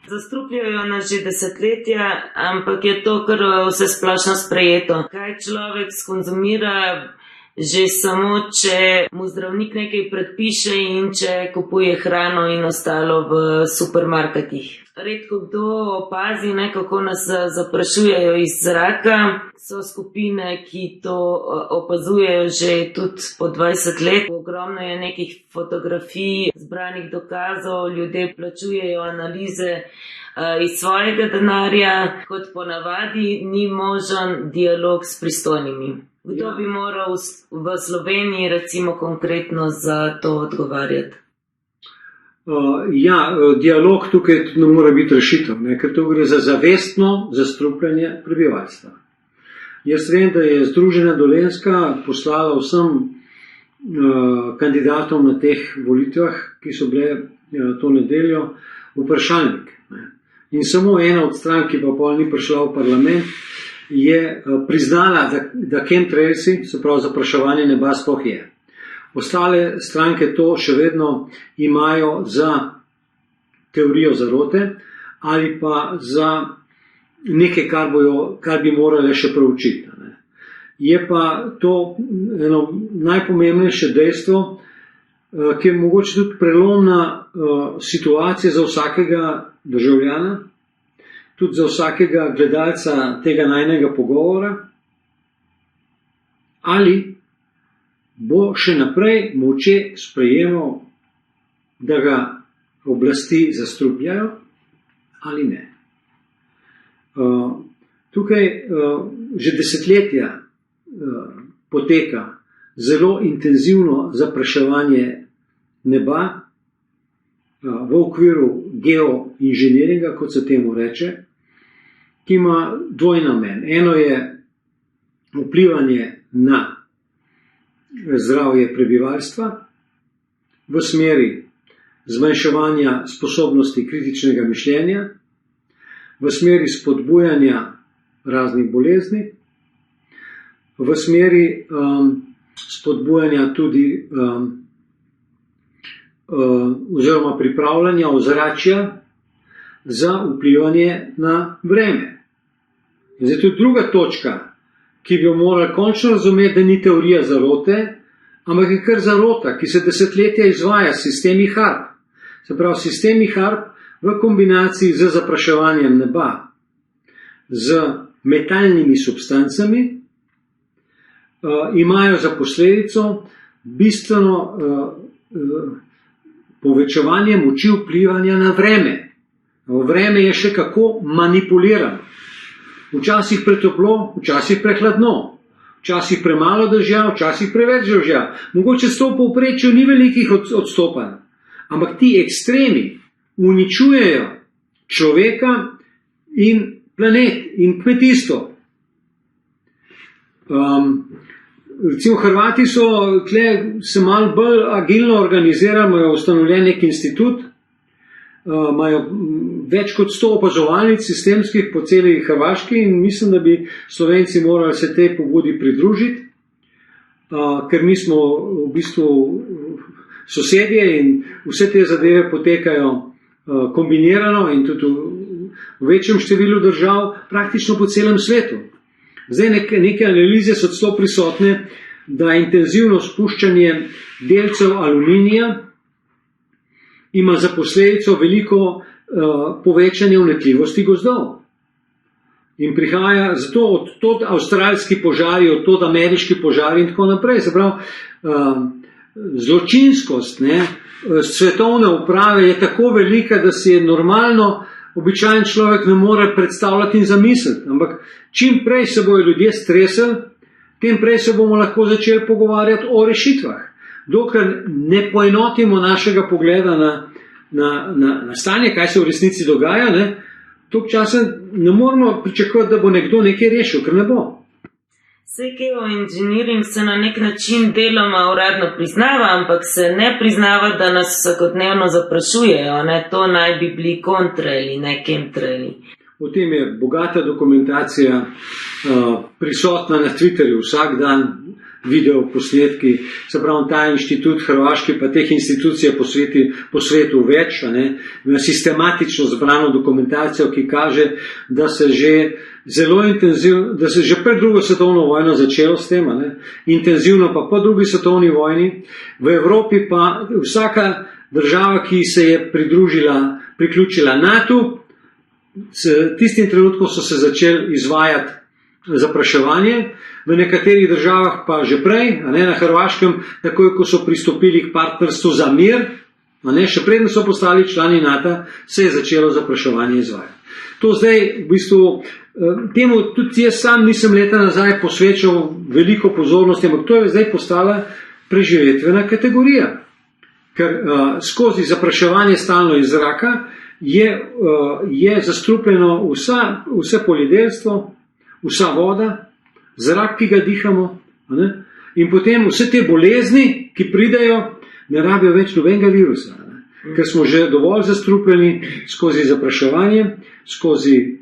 Zastrupljajo nas že desetletja, ampak je to kar vse splošno sprejeto. Kaj človek skonzumira že samo, če mu zdravnik nekaj predpiše in če kupuje hrano in ostalo v supermarketih. Redko kdo opazi, kako nas zaprašujejo iz zraka. So skupine, ki to opazujejo že tudi po 20 let. Ogromno je nekih fotografij, zbranih dokazov, ljudje plačujejo analize iz svojega denarja. Kot ponavadi ni možen dialog s pristojnimi. Kdo bi moral v Sloveniji recimo konkretno za to odgovarjati? Dialog tukaj ne mora biti rešitev, ker to gre za zavestno zastrupljanje prebivalstva. Jaz vem, da je Združena Dolenjska poslala vsem kandidatom na teh volitvah, ki so bile to nedeljo, vprašalnik. In samo ena od strank, ki pa pol ni prišla v parlament, je priznala, da chemtrailsi, se pravi zapraševanje neba, sploh je. Ostale stranke to še vedno imajo za teorijo zarote ali pa za nekaj, kar bi morali še preučiti. Je pa to eno najpomembnejše dejstvo, ki je mogoče tudi prelomna situacija za vsakega državljana, tudi za vsakega gledalca tega najnega pogovora, ali bo še naprej molče sprejemal, da ga oblasti zastrupljajo ali ne. Tukaj že desetletja poteka zelo intenzivno zapraševanje neba v okviru geoinženiringa, kot se temu reče, ki ima dvojni namen. Eno je vplivanje na zdravje prebivalstva v smeri zmanjševanja sposobnosti kritičnega mišljenja, v smeri spodbujanja raznih bolezni, v smeri spodbujanja tudi oziroma pripravljanja ozračja za vplivanje na vreme. Zdaj, to je druga točka, ki bi jo morali končno razumeti, da ni teorija zarote, ampak je kar zarota, ki se desetletja izvaja s sistemi HARP. Se pravi, sistemi HARP v kombinaciji z zapraševanjem neba, z metalnimi substancami, imajo za posledico bistveno povečevanje moči vplivanja na vreme. Vreme je še kako manipulirano. Včasih pretoplo, včasih prehladno, včasih premalo dežja, včasih preveč dežja. Mogoče s to povprečju ni velikih odstopanj, ampak ti ekstremi uničujejo človeka in planet in kmetijstvo. Recimo Hrvati so se malo bolj agilno organizirali, imajo ustanovljen nek institut, imajo več kot 100 opazovalnic sistemskih po celi Hrvaški in mislim, da bi Slovenci morali se tej pobudi pridružiti, ker mi smo v bistvu sosedje in vse te zadeve potekajo kombinirano in tudi v večjem številu držav praktično po celem svetu. Zdaj neke analize so celo prisotne, da intenzivno spuščanje delcev aluminija ima za posledico veliko povečanje vnetljivosti gozdov. In prihaja zato od avstralski požari, od ameriški požari in tako naprej. Se pravi, zločinskost svetovne uprave je tako velika, da si je normalno običajen človek ne more predstavljati in zamisliti. Ampak čim prej se bojo ljudje stresali, tem prej se bomo lahko začeli pogovarjati o rešitvah. Dokler ne poenotimo našega pogleda na stanje, kaj se v resnici dogaja, toliko časa ne moramo pričakovati, da bo nekdo nekaj rešil, ker ne bo. Vse geoinženiring se na nek način deloma uradno priznava, ampak se ne priznava, da nas vsakodnevno zaprašujejo. To naj bi bili kontraili, ne chemtraili. O tem je bogata dokumentacija prisotna na Twitterju vsak dan. video posnetki, se pravi ta inštitut hrvaški, pa teh institucij po svetu več, sistematično zbrano dokumentacijo, ki kaže, da se že zelo intenzivno, da se že pred drugo svetovno vojno začelo s tem, intenzivno pa po drugi svetovni vojni, v Evropi pa vsaka država, ki se je priključila NATO, s tistim trenutkom so se začeli izvajati zapraševanje, v nekaterih državah pa že prej, na Hrvaškem, takoj ko so pristopili k partnerstvu za mir, še preden so postali člani NATO, se je začelo zapraševanje izvajati. To zdaj, v bistvu, temu tudi jaz sam nisem leta nazaj posvečal veliko pozornosti, ampak to je zdaj postala preživetvena kategorija. Ker skozi zapraševanje stalno iz zraka je zastrupljeno vse poljedelstvo, vsa voda, zrak, ki ga dihamo, in potem vse te bolezni, ki pridejo, ne rabijo več nobenega virusa, ker smo že dovolj zastrupljeni skozi zapraševanje, skozi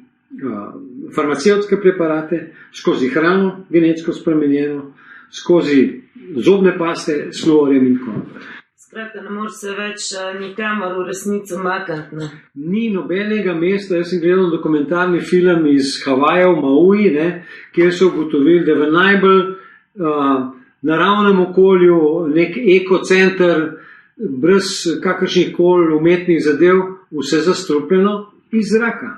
farmacevtske preparate, skozi hrano genetsko spremenjeno, skozi zobne paste s fluorjem in tako naprej. Skratka, ne moreš se več nikamor v resnico makati. Ni nobenega mesta. Jaz sem gledal dokumentarni film iz Havajev, Maui, kjer so ugotovili, da v najbolj naravnem okolju nek ekocenter, brez kakršnih koli umetnih zadev, vse zastrupljeno iz zraka.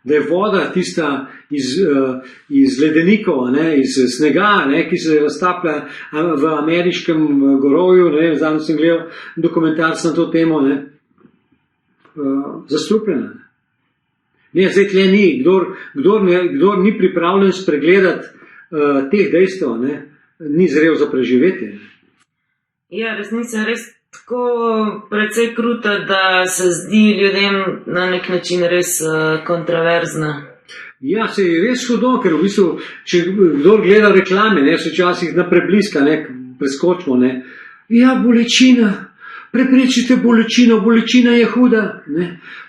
Da je voda tista iz ledenikov, iz snega, ki se raztaplja v ameriškem gorovju, zdaj sem gledal dokumentarc na to temo, zastrupljena. Zdaj tle ni, kdor ni pripravljen spregledati teh dejstev, ni zrel za preživetje. Ja, resnica je res tako precej kruta, da se zdi ljudem na nek način res kontroverzna. Ja, se je res hudo, ker v bistvu, če kdor gleda reklame, se včasih na prebliska, preskočimo, ja, bolečina, preprečite bolečino, bolečina je huda.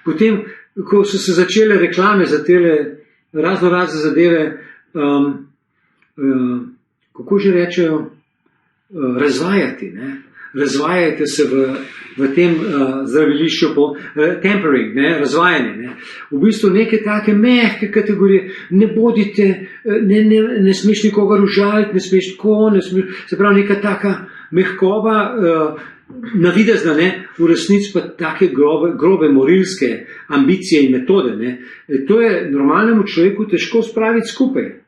Potem, ko so se začele reklame za tele razne zadeve, kako že rečejo, razvajati, razvajajte se v tem zdravilišču, tempering, razvajanje. V bistvu neke take mehke kategorije, ne bodite, ne smeš nikogar užaliti, ne smeš tako, se pravi neka taka mehkoba, navidezna, v resnici pa take grobe morilske ambicije in metode. To je normalnemu človeku težko spraviti skupaj.